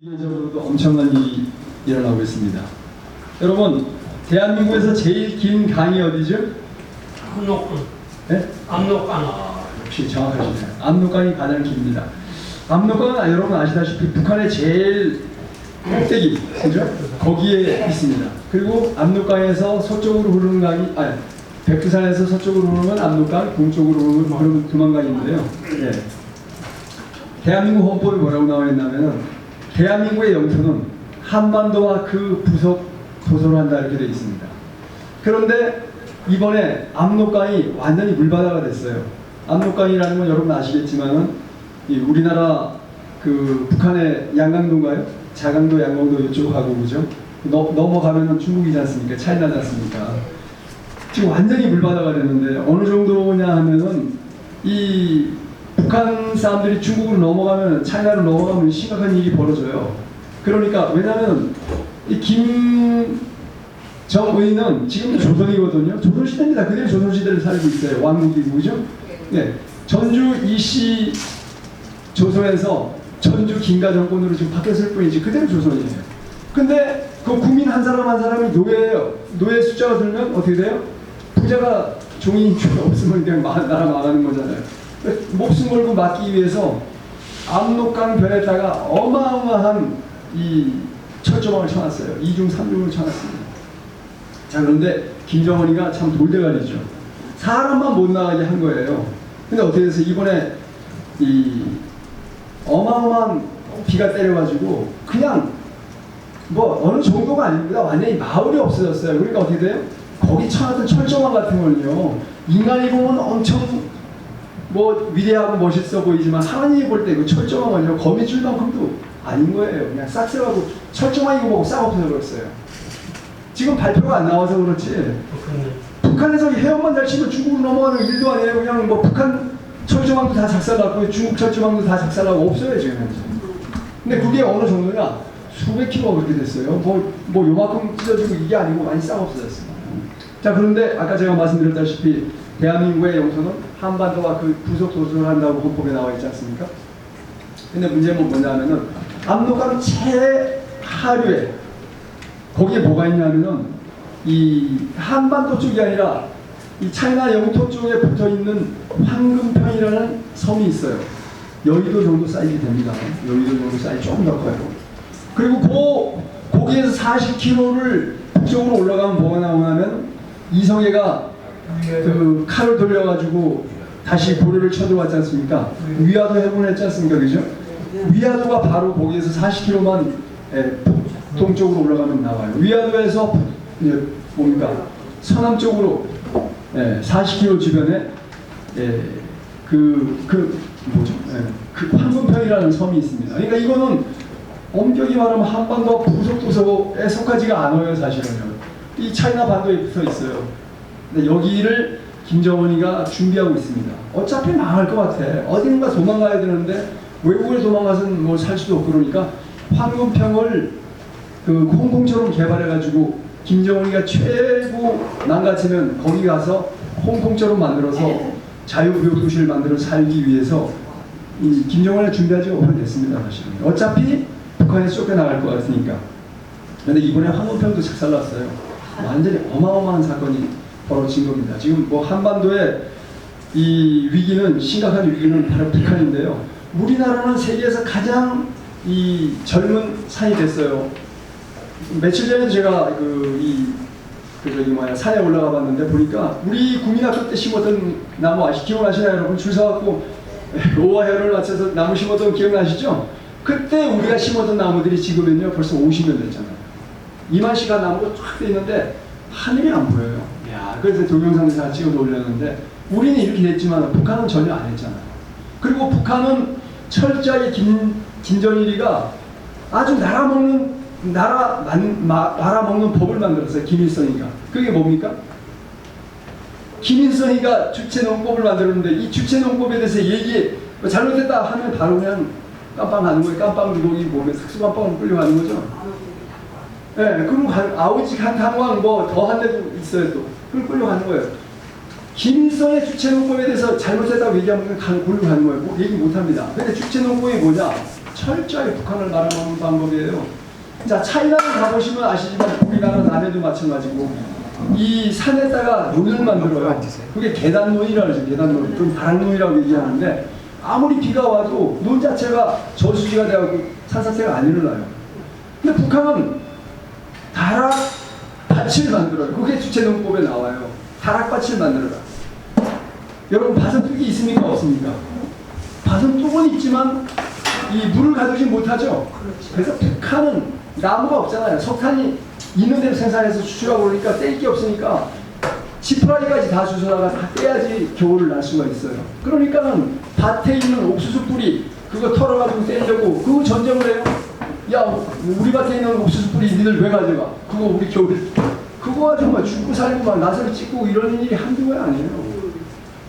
세계적으로도 엄청난 일이 일어나고 있습니다. 여러분, 대한민국에서 제일 긴 강이 어디죠? 압록강. 네? 압록강. 역시 정확하시네요. 압록강이 가장 깁니다. 압록강은 여러분 아시다시피 북한의 제일 꼭대기, 그죠? 거기에 있습니다. 그리고 압록강에서 서쪽으로 흐르는 강이, 백두산에서 서쪽으로 흐르는 압록강, 동쪽으로 흐르는 금왕강인데요. 예. 대한민국 헌법에 뭐라고 나와 있냐면은 대한민국의 영토는 한반도와 그 부속 도서로 한다 이렇게 되어 있습니다. 그런데 이번에 압록강이 완전히 물바다가 됐어요. 압록강이라는 건 여러분 아시겠지만은 우리나라 그 북한의 양강도인가요? 자강도, 양강도 이쪽으로 가고 그죠? 넘어가면은 중국이지 않습니까? 차이나지 않습니까? 지금 완전히 물바다가 됐는데 어느 정도냐 하면은 이 북한 사람들이 중국으로 넘어가면, 차이나로 넘어가면 심각한 일이 벌어져요. 그러니까 왜냐하면 이 김정은은 지금도 조선이거든요. 조선시대입니다. 그대로 조선시대를 살고 있어요. 왕국이고 그죠? 네. 전주 이씨 조선에서 전주 김가 정권으로 지금 바뀌었을 뿐이지 그대로 조선이에요. 근데 그 국민 한 사람 한 사람이 노예예요. 노예 숫자가 들면 어떻게 돼요? 부자가 종이 없으면 그냥 나라 망하는 거잖아요. 목숨 걸고 막기 위해서 압록강 변에다가 어마어마한 이 철조망을 쳐놨어요. 2중 3중을 쳐놨습니다. 자, 그런데 김정은이가 참 돌대가리죠. 사람만 못 나가게 한 거예요. 근데 어떻게 돼서 이번에 이 어마어마한 비가 때려가지고 그냥 뭐 어느 정도가 아닙니다. 완전히 마을이 없어졌어요. 그러니까 어떻게 돼요? 거기 쳐놨던 철조망 같은 거는요, 인간이 보면 엄청 뭐 위대하고 멋있어 보이지만 하나님이 볼 때 그 철조망은요 거미줄만큼도 아닌 거예요. 그냥 싹쓸하고 철조망이고 뭐고 싹 없어져버렸어요. 지금 발표가 안 나와서 그렇지 북한에서 해협만 잘 치면 중국으로 넘어가는 일도 아니에요. 그냥 뭐 북한 철조망도 다 작살났고 중국 철조망도 다 작살나고 없어요 지금 현재. 근데 그게 어느 정도냐, 수백 킬로가 그렇게 됐어요. 뭐 요만큼 찢어지고 이게 아니고 많이 싹 없어졌습니다. 자, 그런데 아까 제가 말씀드렸다시피 대한민국의 영토는 한반도와 그 부속 도서를 한다고 헌법에 나와 있지 않습니까? 근데 문제는 뭐냐 하면은 압록강 최하류에 거기에 뭐가 있냐면은 이 한반도 쪽이 아니라 이 차이나 영토 쪽에 붙어 있는 황금평이라는 섬이 있어요. 여의도 정도 사이즈 됩니다. 여의도 정도 사이즈 조금 더 커요. 그리고 거기에서 40km를 북쪽으로 올라가면 뭐가 나오냐면 이성애가 그 칼을 돌려가지고 다시 고려를 쳐들어왔지 않습니까? 위화도 해본을 했지 않습니까? 그죠? 위화도가 바로 거기에서 40km만 동쪽으로 올라가면 나와요. 위화도에서 뭡니까? 서남쪽으로 40km 주변에 그 황금평이라는 섬이 있습니다. 그러니까 이거는 엄격히 말하면 한반도 부속 도서에 속하지가 않아요, 사실은요. 이 차이나 반도에 붙어 있어요. 근데 여기를 김정은이가 준비하고 있습니다. 어차피 망할 것 같아. 어딘가 도망가야 되는데 외국에 도망가서는 뭐 살 수도 없고 그러니까 황금평을 그 홍콩처럼 개발해가지고 김정은이가 최고 망가지면 거기 가서 홍콩처럼 만들어서 자유무역 도시를 만들어 살기 위해서 이 김정은이 준비하지 오래됐습니다. 사실은. 어차피 북한에 쫓겨나갈 것 같으니까. 그런데 이번에 황금평도 작살났어요. 완전히 어마어마한 사건이 벌어진 겁니다. 지금 뭐 한반도의 이 위기는, 심각한 위기는 바로 북한인데요. 우리나라는 세계에서 가장 이 젊은 산이 됐어요. 며칠 전에 제가 산에 올라가 봤는데 보니까 우리 국민학교 때 심었던 나무 기억나시나요 여러분? 줄 서갖고 오화혈을 맞춰서 나무 심었던 기억나시죠? 그때 우리가 심었던 나무들이 지금은요 벌써 50년 됐잖아요. 이만시간 나무가 쫙 돼 있는데 하늘이 안 보여요. 야, 그래서 동영상을 다 찍어서 올렸는데 우리는 이렇게 됐지만 북한은 전혀 안 했잖아요. 그리고 북한은 철저하게 김정일이가 아주 말아먹는 법을 만들었어요. 김일성이가. 그게 뭡니까? 김일성이가 주체농법을 만들었는데 이 주체농법에 대해서 잘못됐다 하면 바로 그냥 깜빵하는 거예요. 깜빵 거기 보면 특수깜빵으로 끌려가는 거죠. 네, 그리고 아우지 한탕왕 뭐 더 한 데도 있어요 또. 그걸 끌려가는 거예요. 김일성의 주체농법에 대해서 잘못했다고 얘기하면 골로 가는 거예요. 얘기 못합니다. 근데 주체농법이 뭐냐? 철저히 북한을 말아먹는 방법이에요. 자, 차이나를 가보시면 아시지만 우리나라 남해도 마찬가지고 이 산에다가 논을 만들어요. 그게 계단논이라고 하죠. 계단논. 그럼 바람논이라고 얘기하는데 아무리 비가 와도 논 자체가 저수지가 되고 산사태가 안 일어나요. 근데 북한은 다락밭을 만들어요. 그게 주체농법에 나와요. 다락밭을 만들어라. 여러분 밭은 뚝이 있습니까? 없습니까? 밭은 뚝은 있지만 이 물을 가두지 못하죠. 그래서 북한은 나무가 없잖아요. 석탄이 있는 대로 생산해서 수출하고 그러니까 뗄 게 없으니까 지푸라기까지 다 주워다가 다 떼야지 겨울을 날 수가 있어요. 그러니까는 밭에 있는 옥수수 뿌리 그거 털어가지고 떼려고 그거 전쟁을 해요. 야 우리 밭에 있는 옥수수 뿌리 니들 왜 가져가? 그거 우리 겨울에 그거 가지고 막 죽고 살고 막 나서를 찍고 이러는 일이 한두가 아니에요.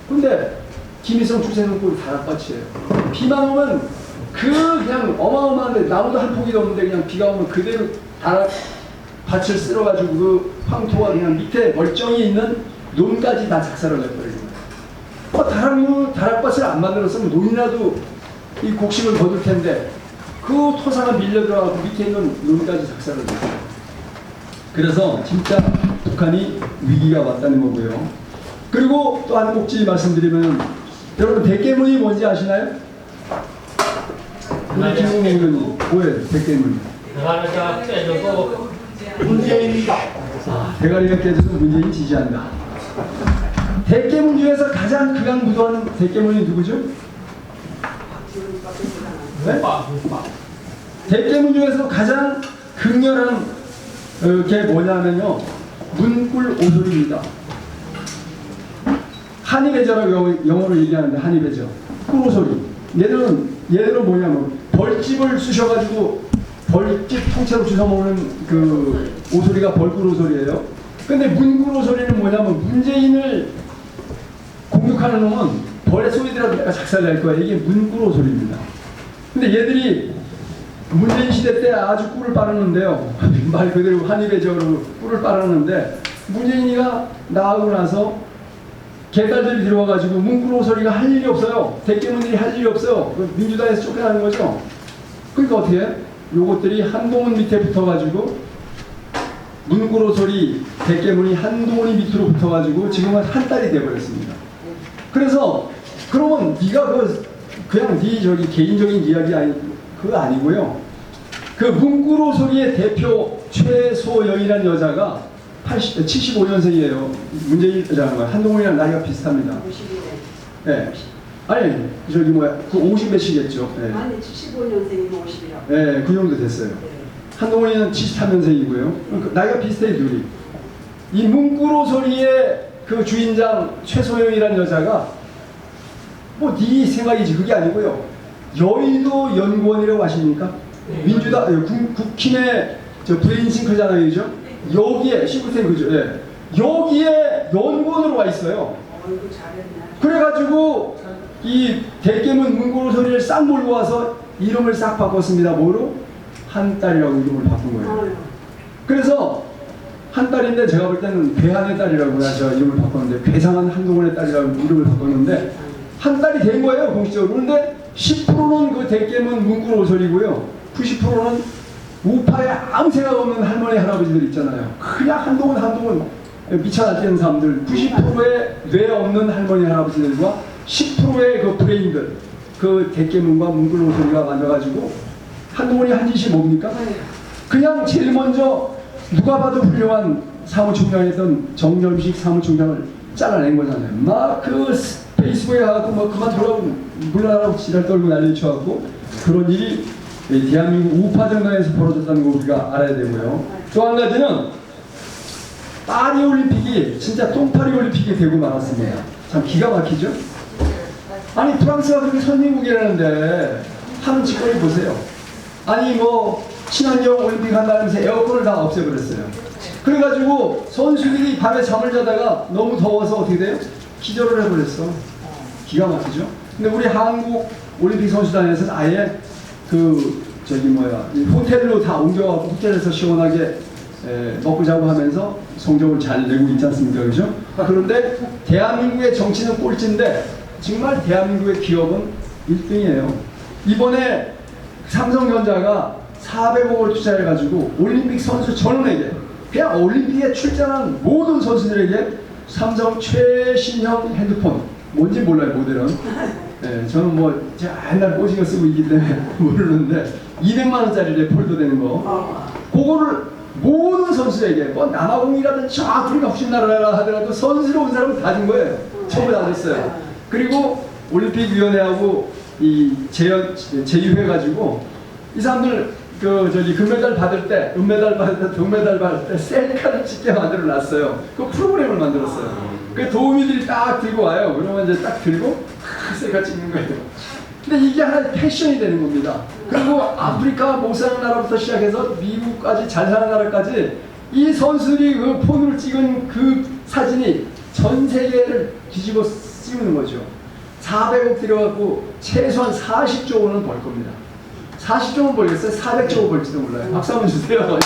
근데 김일성 주체농법이 다락밭이에요. 비만 오면 그냥 어마어마한데 나무도 한 폭이 없는데 그냥 비가 오면 그대로 다락밭을 쓸어가지고 그 황토와 그냥 밑에 멀쩡히 있는 논까지 다 작살을 내버리는 거예요. 다락밭을 안 만들었으면 논이라도 이 곡식을 거둘 텐데 그 토사가 밀려 들어가고 밑에 있는 논까지 작살을 내요. 그래서 진짜 북한이 위기가 왔다는 거고요. 그리고 또 한 꼭지 말씀드리면 여러분 대깨문이 뭔지 아시나요? 우리 김웅 의원님 뭐예요? 대깨문. 대가리가 깨져도 문재인이다. 대가리가 깨져서 문재인이 지지한다. 대깨문 중에서 가장 극악무도한 대깨문이 누구죠? 네? 대깨문 중에서 가장 극렬한 게 뭐냐면요 문꿀 오소리입니다. 하니베저라고 영어로 얘기하는데 하니베저 꿀오소리. 얘들은 뭐냐면 벌집을 쑤셔가지고 벌집 통째로 주워먹는 그 오소리가 벌꿀오소리예요. 근데 문꿀오소리는 뭐냐면 문재인을 공격하는 놈은 벌의 소리더라도 내가 작살낼 거야. 이게 문꿀오소리입니다. 근데 얘들이 문재인 시대 때 아주 꿀을 빨았는데요. 말 그대로 한입의적으로 꿀을 빨았는데 문재인이가 나가고 나서 개딸들이 들어와가지고 문구로소리가 할 일이 없어요. 대깨문들이 할 일이 없어요. 민주당에서 쫓겨나는 거죠. 그러니까 어떻게 해? 요것들이 한동훈 밑에 붙어가지고 문구로소리 대깨문이 한동훈이 밑으로 붙어가지고 지금은 한 딸이 돼버렸습니다. 그래서 그러면 네가 그냥 네 저기 개인적인 이야기 그거 아니고요. 그 문구로소리의 대표 최소영이라는 여자가 75년생이에요. 문재인 한동훈이랑 나이가 비슷합니다. 51에. 네. 아니 저기 뭐야 그 50몇이겠죠. 네. 아니 75년생이면 50이라고. 네, 그 정도 됐어요. 한동훈이는 73년생이고요. 나이가 비슷해요 둘이. 이 문구로소리의 그 주인장 최소영이라는 여자가 뭐 네 생각이지 그게 아니고요. 여의도 연구원이라고 아십니까? 네. 민주당 국힘의 저 브레인 싱크잖아요, 그죠? 여기에 싱크탱크죠. 예. 여기에 연구원으로 와 있어요. 얼굴 잘했네. 그래가지고 이 대깨문 문구로 소리를 싹 몰고 와서 이름을 싹 바꿨습니다. 뭐로? 한딸이라고 이름을 바꾼 거예요. 그래서 한딸인데 제가 볼 때는 괴한의 딸이라고 제가 이름을 바꿨는데 괴상한 한동훈의 딸이라고 이름을 바꿨는데 한딸이 된 거예요 공식적으로. 그런데 10%는 그 대깨문 문구로 소리고요. 90%는 우파에 아무 생각 없는 할머니 할아버지들 있잖아요. 그냥 한동훈 미쳐 날뛰는 사람들 90%의 뇌 없는 할머니 할아버지들과 10%의 그 브레인들 그 대깨문과 문구로 소리가 만져가지고 한동훈이 한 짓이 뭡니까? 그냥 제일 먼저 누가 봐도 훌륭한 사무총장이었던 정점식 사무총장을 잘라낸 거잖아요. 막 그 페이스북에 가서 뭐 그만 돌아오고 물러나라고 지랄 떨고 난리 쳐갖고 그런 일이 대한민국 우파 정당에서 벌어졌다는 거 우리가 알아야 되고요. 또 한 가지는 파리 올림픽이 진짜 똥파리 올림픽이 되고 말았습니다. 참 기가 막히죠? 아니 프랑스가 그렇게 선진국이라는데 하는 짓거리 보세요. 아니 뭐 친환경 올림픽 한다면서 에어컨을 다 없애버렸어요. 그래가지고 선수들이 밤에 잠을 자다가 너무 더워서 어떻게 돼요? 기절을 해버렸어. 기가 막히죠? 근데 우리 한국 올림픽 선수단에서는 아예 호텔로 다 옮겨가고 호텔에서 시원하게 먹고 자고 하면서 성적을 잘 내고 있지 않습니까? 그죠? 그런데 대한민국의 정치는 꼴찌인데 정말 대한민국의 기업은 1등이에요. 이번에 삼성전자가 400억을 투자해가지고 올림픽 선수 전원에게 그냥 올림픽에 출전한 모든 선수들에게 삼성 최신형 핸드폰 뭔지 몰라요 모델은. 네, 저는 뭐 제가 옛날 꽂은 거 쓰고 있기 때문에 모르는데 200만 원짜리래 폴더 되는 거. 그거를 모든 선수에게 뭐 남아공이라든지 저 아프리카 혹시 나라라 하더라도 선수로 온 사람은 다 준 거예요. 전부 다 줬어요. 그리고 올림픽위원회하고 이 제휴해가지고 이 사람들 그 저기 금메달 받을 때, 은메달 받을 때, 동메달 받을 때 셀카를 찍게 만들어 놨어요. 그 프로그램을 만들었어요. 그 도우미들이 딱 들고 와요. 그러면 이제 딱 들고 셀카 찍는 거예요. 근데 이게 하나의 패션이 되는 겁니다. 그리고 아프리카 못 사는 나라부터 시작해서 미국까지 잘 사는 나라까지 이 선수들이 그 폰으로 찍은 그 사진이 전 세계를 뒤집어 씌우는 거죠. 400억 들여갖고 최소한 40조 원은 벌 겁니다. 40조 원 벌겠어요? 400조 원 벌지도 몰라요. 박수 한번 주세요.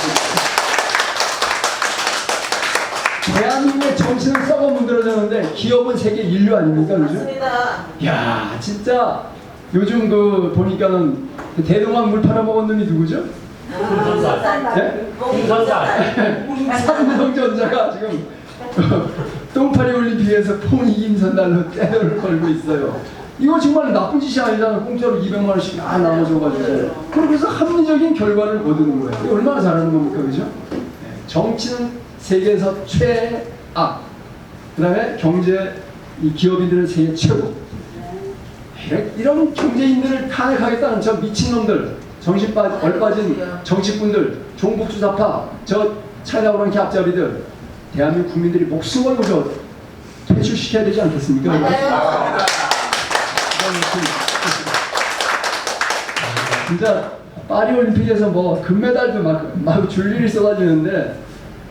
대한민국의 정신은 썩어 문드러졌는데 기업은 세계 인류 아닙니까? 그죠? 맞습니다. 야 진짜 요즘 그 보니까는 그 대동강 물 팔아먹은 놈이 누구죠? 네? 삼성전자가 지금 똥파리 올림픽에서 폰 이긴 선달로 떼를 걸고 있어요. 이거 정말 나쁜 짓이 아니잖아. 공짜로 200만 원씩 다 나눠줘가지고. 그래서 합리적인 결과를 거두는 거예요. 이게 얼마나 잘하는 겁니까, 그죠? 정치는 세계에서 최악. 그다음에 경제 이 기업인들은 세계 최고. 이런 경제인들을 탄핵하겠다는 저 미친놈들, 정신 얼빠진 정치꾼들, 종북주사파, 저 차이나오랑 갑자비들, 대한민국 국민들이 목숨 걸고 저 퇴출시켜야 되지 않겠습니까? 진짜 파리 올림픽에서 뭐 금메달도 막 줄 일이 쏟아지는데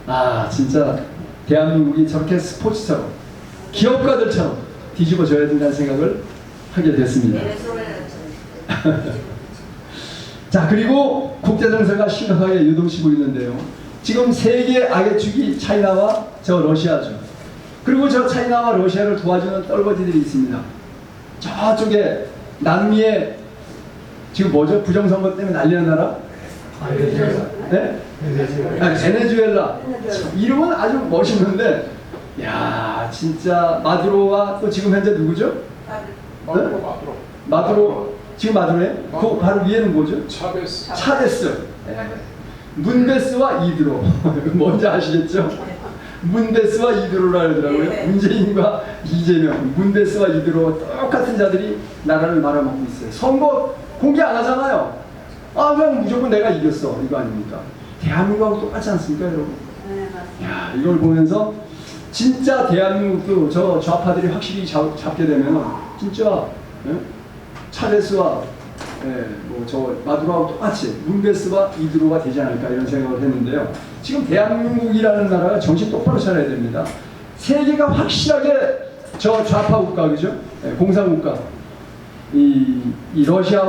아 진짜 대한민국이 저렇게 스포츠처럼 기업가들처럼 뒤집어져야 된다는 생각을 하게 됐습니다. 자 그리고 국제정세가 심각하게 유동치고 있는데요. 지금 세계 악의 축이 차이나와 저 러시아죠. 그리고 저 차이나와 러시아를 도와주는 떨거지들이 있습니다. 저쪽에 남미에 지금 뭐죠? 부정선거 때문에 난리난 나라? 네? 베네수엘라. 이름은 아주 멋있는데 야 진짜 마두로와 또 지금 현재 누구죠? 마두로. 지금 마두로에? 그 바로 위에는 뭐죠? 차베스. 문베스와 이드로. 뭔지 아시겠죠? 문베스와 이드로라 그러더라고요. 문재인과 이재명, 문베스와 이드로 똑같은 자들이 나라를 말아먹고 있어요. 선거 공개 안 하잖아요. 아 그냥 무조건 내가 이겼어 이거 아닙니까? 대한민국하고 똑같지 않습니까 여러분? 네, 맞습니다. 야 이걸 보면서 진짜 대한민국도 저 좌파들이 확실히 잡게 되면 진짜 차베스와 저 마두로하고 똑같이 문베스와 이드로가 되지 않을까 이런 생각을 했는데요. 지금 대한민국이라는 나라가 정신 똑바로 차려야 됩니다. 세계가 확실하게 저 좌파 국가 그죠? 공산국가 이 러시아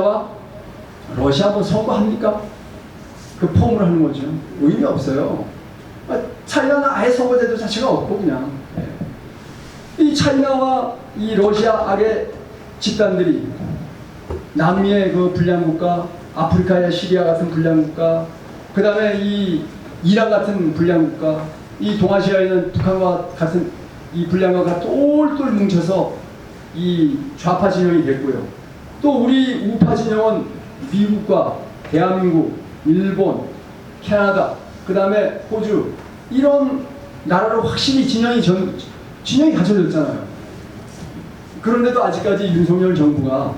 뭐 선거합니까? 그 폼을 하는 거죠. 의미 없어요. 차이나는 아예 선거제도 자체가 없고 그냥 이 차이나와 이 러시아 악의 집단들이 남미의 그 불량국가, 아프리카의 시리아 같은 불량국가, 그 다음에 이 이란 같은 불량국가, 이 동아시아에 있는 북한과 같은 이 불량국가가 똘똘 뭉쳐서 이 좌파 진영이 됐고요. 또 우리 우파 진영은 미국과 대한민국, 일본, 캐나다, 그 다음에 호주 이런 나라로 확실히 진영이 갖춰졌잖아요. 그런데도 아직까지 윤석열 정부가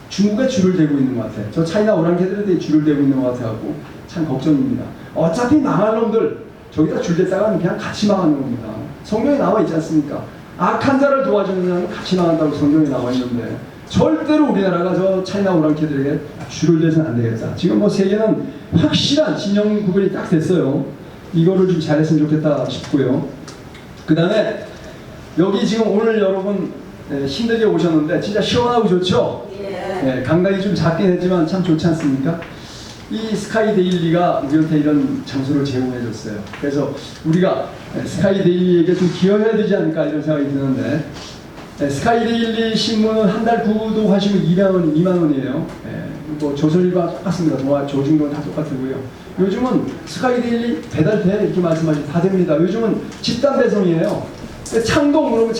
중국에 줄을 대고 있는 것 같아요. 저 차이나 오랑캐들한테 줄을 대고 있는 것 같아갖고 참 걱정입니다. 어차피 망할 놈들 저기다 줄 댔다가는 그냥 같이 망하는 겁니다. 성경에 나와 있지 않습니까? 악한 자를 도와주는 자는 같이 망한다고 성경에 나와 있는데 절대로 우리나라가 저 차이나 오랑캐들에게 줄을 대서는 안 되겠다. 지금 뭐 세계는 확실한 진영 구별이 딱 됐어요. 이거를 좀 잘했으면 좋겠다 싶고요. 그 다음에 여기 지금 오늘 여러분 힘들게 오셨는데 진짜 시원하고 좋죠? 네, 강당이 좀 작긴 했지만 참 좋지 않습니까? 이 스카이 데일리가 우리한테 이런 장소를 제공해 줬어요. 그래서 우리가 스카이 데일리에게 좀 기여해야 되지 않을까 이런 생각이 드는데 네, 스카이데일리 신문은 한 달 구독하시면 2만 원이에요. 네, 뭐 조선일보와 똑같습니다. 조중동 다 똑같고요. 요즘은 스카이데일리 배달돼 이렇게 말씀하시면 다 됩니다. 요즘은 집단 배송이에요. 창동 물어보면